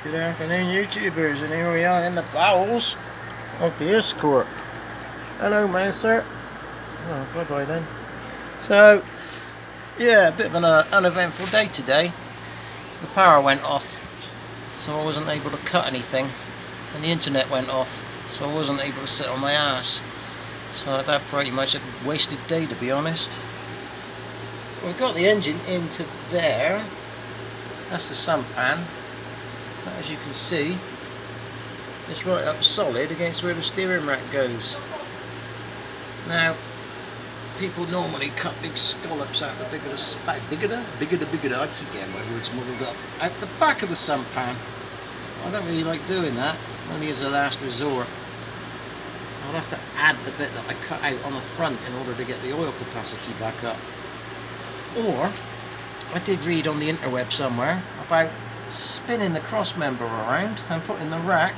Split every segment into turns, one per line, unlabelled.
Good afternoon, YouTubers, and here we are in the bowels of the escort. Hello, man, sir. Oh, bye-bye then. So, yeah, a bit of an uneventful day today. The power went off, so I wasn't able to cut anything, and the internet went off, so I wasn't able to sit on my ass. So I've had pretty much a wasted day, to be honest. We've got the engine into there. That's the sump pan. As you can see, it's right up solid against where the steering rack goes. Now, people normally cut big scallops out the bigger, I keep getting my words muddled up, out the back of the sump pan. I don't really like doing that, only as a last resort. I'll have to add the bit that I cut out on the front in order to get the oil capacity back up. Or, I did read on the interweb somewhere about spinning the cross member around and putting the rack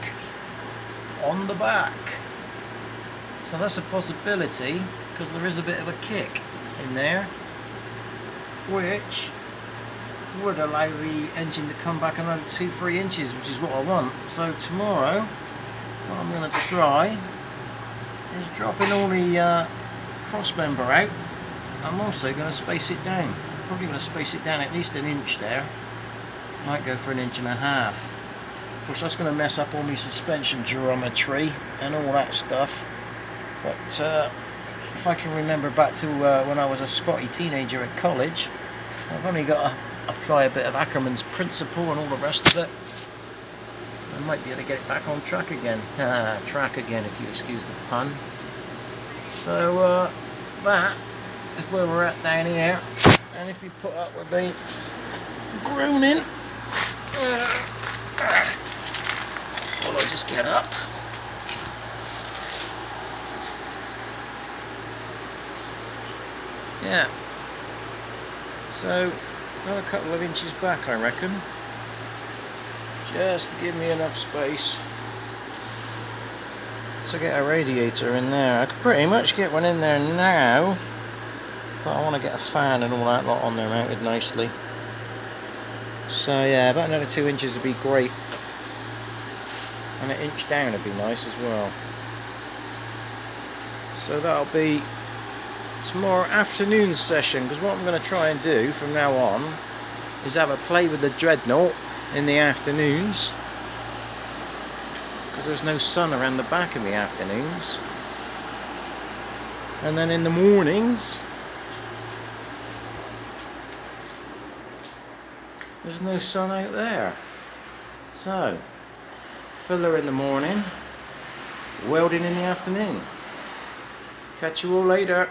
on the back. So that's a possibility, because there is a bit of a kick in there, which would allow the engine to come back another 2-3 inches, which is what I want. So tomorrow, what I'm going to try is dropping all the cross member out. I'm also going to space it down. Probably going to space it down at least an inch there. Might go for 1.5 inches. Of course, that's going to mess up all my suspension geometry and all that stuff. But if I can remember back to when I was a spotty teenager at college, I've only got to apply a bit of Ackerman's principle and all the rest of it. I might be able to get it back on track again. Track again, if you excuse the pun. So that is where we're at down here. And if you put up with me groaning, well, I just get up. Yeah. So another couple of inches back, I reckon. Just to give me enough space to get a radiator in there. I could pretty much get one in there now, but I want to get a fan and all that lot on there mounted nicely. So yeah, about another 2 inches would be great. And 1 inch down would be nice as well. So that'll be tomorrow afternoon session, because what I'm going to try and do from now on is have a play with the dreadnought in the afternoons, because there's no sun around the back in the afternoons. And then in the mornings, there's no sun out there. So, filler in the morning, welding in the afternoon. Catch you all later.